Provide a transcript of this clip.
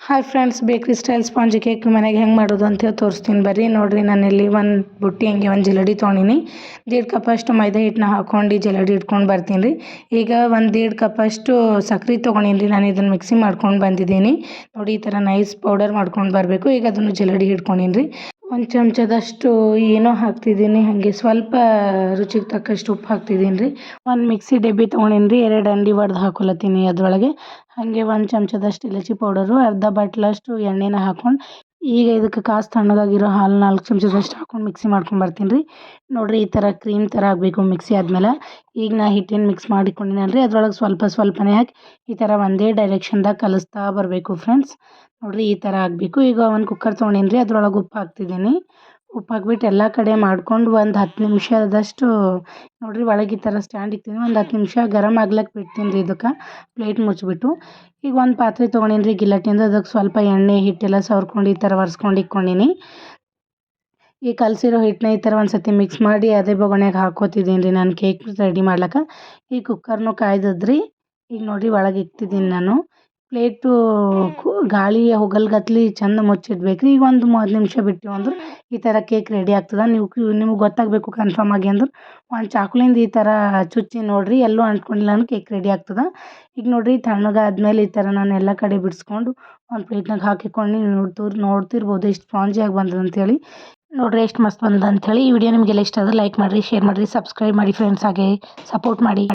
Hi friends, ಬೇಕ್ರಿ style sponge cake ಮನೆಗೆ ಹೆಂಗೆ ಮಾಡೋದು ಅಂತೇಳಿ ತೋರಿಸ್ತೀನಿ ಬರ್ರಿ. ನೋಡಿರಿ, ನಾನಿಲ್ಲಿ ಒಂದು ಬುಟ್ಟಿ ಹಂಗೆ ಒಂದು ಜಲಡಿ ತೊಗೊಂಡಿನಿ. 1.5 ಕಪ್ಪಷ್ಟು ಮೈದಾ ಹಿಟ್ಟನ್ನ ಹಾಕ್ಕೊಂಡು ಜಲಡಿ ಇಟ್ಕೊಂಡು ಬರ್ತೀನಿ ರೀ. ಈಗ 1.5 ಕಪ್ಪಷ್ಟು ಸಕ್ರೆ ತೊಗೊಂಡಿನಿ ರೀ. ನಾನು ಇದನ್ನು ಮಿಕ್ಸಿ ಮಾಡ್ಕೊಂಡು ಬಂದಿದ್ದೀನಿ. ನೋಡಿ, ಈ ಥರ ನೈಸ್ ಪೌಡರ್ ಮಾಡ್ಕೊಂಡು ಬರಬೇಕು. ಈಗ ಅದನ್ನು ಜಲಡಿ ಹಿಡ್ಕೊಂಡಿನಿ ರೀ. 1 ಚಮಚದಷ್ಟು ಏನೋ ಹಾಕ್ತಿದ್ದೀನಿ, ಹಾಗೆ ಸ್ವಲ್ಪ ರುಚಿಗೆ ತಕ್ಕಷ್ಟು ಉಪ್ಪು ಹಾಕ್ತಿದ್ದೀನಿ ರೀ. ಒಂದು ಮಿಕ್ಸಿ ಡಬ್ಬಿ ತೊಗೊಂಡಿನಿ ರೀ. 2 ಅಂಡಿ ಒಡೆದು ಹಾಕೊಳತ್ತೀನಿ ಅದರೊಳಗೆ. ಹಾಗೆ 1 ಚಮಚದಷ್ಟು ಇಲಚಿ ಪೌಡರು, ಅರ್ಧ ಬಟ್ಲಷ್ಟು ಎಣ್ಣೆನ ಹಾಕ್ಕೊಂಡು, ಈಗ ಇದಕ್ಕೆ ಕಾಸು ತಣ್ಣಗಾಗಿರೋ ಹಾಲು 4 ಚಮಚದಷ್ಟು ಹಾಕ್ಕೊಂಡು ಮಿಕ್ಸಿ ಮಾಡ್ಕೊಂಡು ಬರ್ತೀನಿ ರೀ. ನೋಡಿರಿ, ಈ ಥರ ಕ್ರೀಮ್ ಥರ ಆಗಬೇಕು ಮಿಕ್ಸಿ ಆದಮೇಲೆ. ಈಗ ನಾ ಹಿಟ್ಟನ್ನು ಮಿಕ್ಸ್ ಮಾಡಿಕೊಂಡಿನಲ್ಲ ರೀ, ಅದ್ರೊಳಗೆ ಸ್ವಲ್ಪನೇ ಹಾಕಿ ಈ ಥರ ಒಂದೇ ಡೈರೆಕ್ಷನ್ದಾಗ ಕಲಿಸ್ತಾ ಬರಬೇಕು ಫ್ರೆಂಡ್ಸ್. ನೋಡಿರಿ, ಈ ಥರ ಆಗಬೇಕು. ಈಗ ಒಂದು ಕುಕ್ಕರ್ ತೊಗೊಂಡಿನಿ ರೀ, ಅದ್ರೊಳಗೆ ಉಪ್ಪು ಹಾಕ್ತಿದ್ದೀನಿ. ಉಪ್ಪು ಹಾಕ್ಬಿಟ್ಟು ಎಲ್ಲ ಕಡೆ ಮಾಡ್ಕೊಂಡು ಒಂದು 10 ನಿಮಿಷದಷ್ಟು ನೋಡಿರಿ, ಒಳಗೆ ಈ ಥರ ಸ್ಟ್ಯಾಂಡ್ ಇಕ್ತೀನಿ. ಒಂದು 10 ನಿಮಿಷ ಗರಮ್ ಆಗ್ಲಕ್ಕೆ ಬಿಡ್ತೀನಿ ರೀ ಇದಕ್ಕೆ, ಪ್ಲೇಟ್ ಮುಚ್ಚಿಬಿಟ್ಟು. ಈಗ ಒಂದು ಪಾತ್ರೆ ತೊಗೊಂಡಿನಿ ರೀ ಗಿಲ್ಲಟ್ಟಿಂದ, ಅದಕ್ಕೆ ಸ್ವಲ್ಪ ಎಣ್ಣೆ ಹಿಟ್ಟೆಲ್ಲ ಸವರ್ಕೊಂಡು ಈ ಥರ ಒರೆಸ್ಕೊಂಡು ಇಟ್ಕೊಂಡಿನಿ. ಈ ಕಲಸಿರೋ ಹಿಟ್ಟನ್ನ ಈ ಥರ ಒಂದು ಸತಿ ಮಿಕ್ಸ್ ಮಾಡಿ ಅದೇ ಬೊಗಣೆಗೆ ಹಾಕ್ಕೋತಿದ್ದೀನಿ ರೀ ನಾನು ಕೇಕ್ ರೆಡಿ ಮಾಡ್ಲಿಕ್ಕೆ. ಈ ಕುಕ್ಕರ್ನು ಕಾಯ್ದದ್ರಿ. ಈಗ ನೋಡಿರಿ, ಒಳಗೆ ಇಕ್ತಿದ್ದೀನಿ ನಾನು. ಪ್ಲೇಟು ಗಾಳಿ ಹೋಗಲ್ಗತ್ಲಿ ಚಂದ ಮುಚ್ಚಿಡ್ಬೇಕು ರೀ. ಈಗ ಒಂದು 3 ನಿಮಿಷ ಬಿಟ್ಟು ಅಂದ್ರೆ ಈ ಥರ ಕೇಕ್ ರೆಡಿ ಆಗ್ತದೆ. ನಿಮ್ಗೆ ಗೊತ್ತಾಗಬೇಕು ಕನ್ಫರ್ಮ್ ಆಗಿ ಅಂದ್ರೆ ಒಂದು ಚಾಕುಲಿಂದ ಈ ಥರ ಚುಚ್ಚಿ ನೋಡಿರಿ, ಎಲ್ಲೂ ಅಂಟ್ಕೊಂಡಿಲ್ಲ ಅಂದ್ರೆ ಕೇಕ್ ರೆಡಿ ಆಗ್ತದೆ. ಈಗ ನೋಡಿರಿ, ತಣ್ಣಗಾದ್ಮೇಲೆ ಈ ಥರ ನಾನು ಎಲ್ಲ ಕಡೆ ಬಿಡಿಸ್ಕೊಂಡು ಒಂದು ಪ್ಲೇಟ್ನಾಗ ಹಾಕಿಕೊಂಡು ನೋಡ್ತಿರ್ಬೋದು ಎಷ್ಟು ಸ್ಪಾಂಜಿಯಾಗಿ ಬಂದದ ಅಂತೇಳಿ. ನೋಡಿರಿ, ಎಷ್ಟು ಮಸ್ತ್ ಬಂದದ ಅಂಥೇಳಿ. ಈ ವಿಡಿಯೋ ನಿಮಗೆಲ್ಲ ಇಷ್ಟ ಆದರೆ ಲೈಕ್ ಮಾಡಿರಿ, ಶೇರ್ ಮಾಡಿರಿ, ಸಬ್ಸ್ಕ್ರೈಬ್ ಮಾಡಿ ಫ್ರೆಂಡ್ಸ್. ಹಾಗೆ ಸಪೋರ್ಟ್ ಮಾಡಿ.